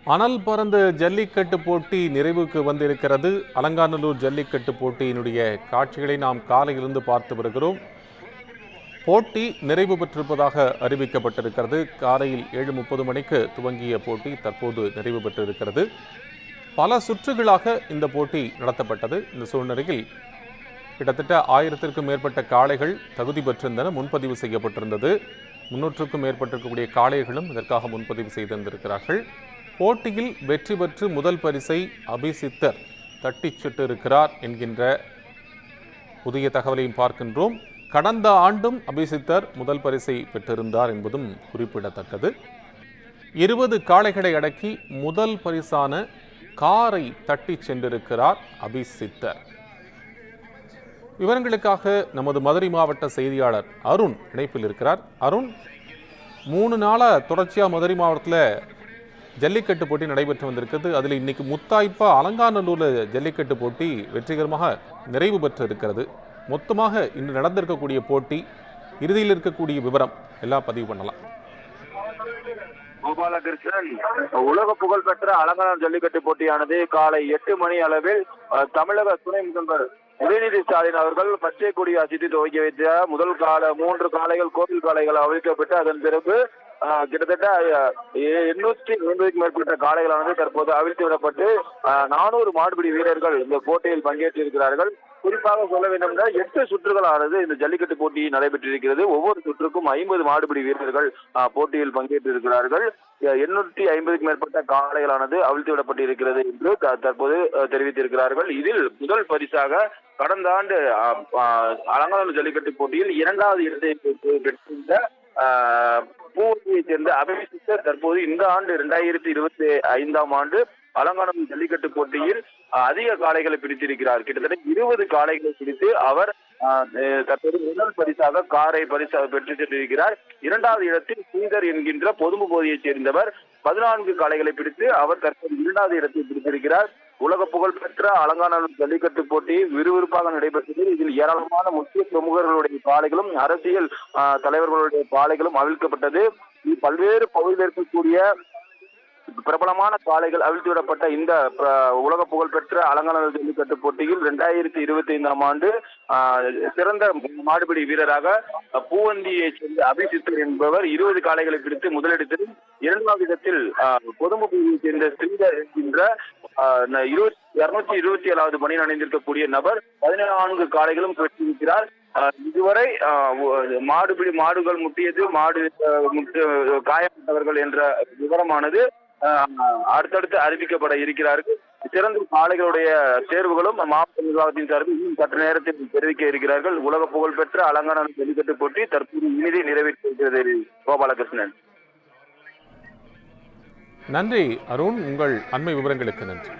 அனல் பறந்த ஜல்லிக்கட்டு போட்டி நிறைவுக்கு வந்திருக்கிறது. அலங்காநல்லூர் ஜல்லிக்கட்டு போட்டியினுடைய காட்சிகளை நாம் காலையிலிருந்து பார்த்து வருகிறோம். போட்டி நிறைவு பெற்றிருப்பதாக அறிவிக்கப்பட்டிருக்கிறது. காலையில் 7:30 மணிக்கு துவங்கிய போட்டி தற்போது நிறைவு பெற்றிருக்கிறது. பல சுற்றுகளாக இந்த போட்டி நடத்தப்பட்டது. இந்த சூழ்நிலையில் கிட்டத்தட்ட 1000க்கும் மேற்பட்ட காளைகள் தகுதி பெற்றிருந்தன, முன்பதிவு செய்யப்பட்டிருந்தது. 300க்கும் மேற்பட்டிருக்கக்கூடிய காளைகளும் இதற்காக முன்பதிவு செய்திருந்திருக்கிறார்கள். போட்டியில் வெற்றி பெற்று முதல் பரிசை அபிசித்தர் தட்டிச்சிட்டு இருக்கிறார் என்கின்ற புதிய தகவலையும் பார்க்கின்றோம். கடந்த ஆண்டும் அபிசித்தர் முதல் பரிசை பெற்றிருந்தார் என்பதும் குறிப்பிடத்தக்கது. 20 காளைகளை அடக்கி முதல் பரிசான காரை தட்டி சென்றிருக்கிறார் அபிசித்தர். விவரங்களுக்காக நமது மதுரை மாவட்ட செய்தியாளர் அருண் இணைப்பில் இருக்கிறார். அருண், 3 நாளா தொடர்ச்சியா மதுரை மாவட்டத்தில் ஜல்லிக்கட்டு போட்டி நடைபெற்று வந்திருக்கிறது. அதில் இன்னைக்கு முத்தாய்ப்பா அலங்காநல்லூர்ல ஜல்லிக்கட்டு போட்டி வெற்றிகரமாக நிறைவு பெற்று இருக்கிறது. மொத்தமாக இன்று நடந்திருக்கக்கூடிய போட்டி, இறுதியில் இருக்கக்கூடிய விவரம் எல்லாம் பதிவு பண்ணலாம். கோபாலகிருஷ்ணன், உலக புகழ்பெற்ற அலங்காநல்லூர் ஜல்லிக்கட்டு போட்டியானது காலை 8 மணி அளவில் தமிழக துணை முதல்வர் உதயநிதி ஸ்டாலின் அவர்கள் பச்சை கொடி அசைத்து துவக்கி வைத்த முதல் 3 காளைகள் கோவில் காளைகள் அவிழ்க்கப்பட்டு அதன் பிறகு கிட்டத்தட்ட 850க்கும் மேற்பட்ட காளைகளானது தற்போது அவிழ்த்து விடப்பட்டு 400 மாடுபிடி வீரர்கள் இந்த போட்டியில் பங்கேற்றிருக்கிறார்கள். குறிப்பாக சொல்ல வேண்டும் என்றால் 8 சுற்றுகளானது இந்த ஜல்லிக்கட்டு போட்டி நடைபெற்றிருக்கிறது. ஒவ்வொரு சுற்றுக்கும் 50 மாடுபிடி வீரர்கள் போட்டியில் பங்கேற்றிருக்கிறார்கள். 850க்கும் மேற்பட்ட காளைகளானது அவிழ்த்து விடப்பட்டிருக்கிறது என்று தற்போது தெரிவித்திருக்கிறார்கள். இதில் முதல் பரிசாக கடந்த ஆண்டு அலங்காநல்லூர் ஜல்லிக்கட்டு போட்டியில் 2வது இடத்தை பெற்றிருந்த பூவந்தியை சேர்ந்த அபிசித்தர் தற்போது இந்த ஆண்டு 2025ஆம் ஆண்டு அலங்காநல்லூர் ஜல்லிக்கட்டு போட்டியில் அதிக காளைகளை பிடித்திருக்கிறார். கிட்டத்தட்ட 20 காளைகளை பிடித்து அவர் தற்போது முதல் பரிசாக காரை பரிசாக பெற்று சென்றிருக்கிறார். 2வது இடத்தில் ஸ்ரீதர் என்கின்ற பொதும்பு பகுதியை சேர்ந்தவர் 14 காளைகளை பிடித்து அவர் தற்போது 2வது இடத்தை பிடித்திருக்கிறார். உலக புகழ்பெற்ற அலங்காநல்லூர் ஜல்லிக்கட்டு போட்டி விறுவிறுப்பாக நடைபெற்றது. இதில் ஏராளமான முக்கிய பிரமுகர்களுடைய காளைகளும் அரசியல் தலைவர்களுடைய காளைகளும் அவிழ்க்கப்பட்டது. பல்வேறு பகுதியில் இருக்கக்கூடிய பிரபலமான காளைகள் அவிழ்த்து விடப்பட்ட இந்த உலக புகழ்பெற்ற அலங்காநல்லூர் ஜல்லிக்கட்டு போட்டியில் 2025ஆம் ஆண்டு சிறந்த மாடுபிடி வீரராக பூவந்தியை சேர்ந்த அபிசித்தர் என்பவர் 20 காளைகளை பிடித்து முதலிடத்திலும், 2வது இடத்தில் பொதும்பு பகுதியை சேர்ந்த ஸ்ரீதர் என்கின்ற 227வது பணியில் அணிந்திருக்கக்கூடிய நபர் 14 காளைகளும் பெற்றிருக்கிறார். இதுவரை மாடுகள் முட்டியது, காயப்பட்டவர்கள் என்ற விவரமானது அடுத்தடுத்து அறிவிக்கப்பட இருக்கிறார்கள். சிறந்த காளைகளுடைய தேர்வுகளும் மாவட்ட நிர்வாகத்தின் சார்பில் இன்னும் சற்று நேரத்தில் தெரிவிக்க இருக்கிறார்கள். உலக புகழ்பெற்ற அலங்காநல்லூர் ஜல்லிக்கட்டு போட்டி தற்போது இனிதை நிறைவேற்றிருக்கிறது. கோபாலகிருஷ்ணன், நன்றி அருண், உங்கள் அண்மை விவரங்களுக்கு நன்றி.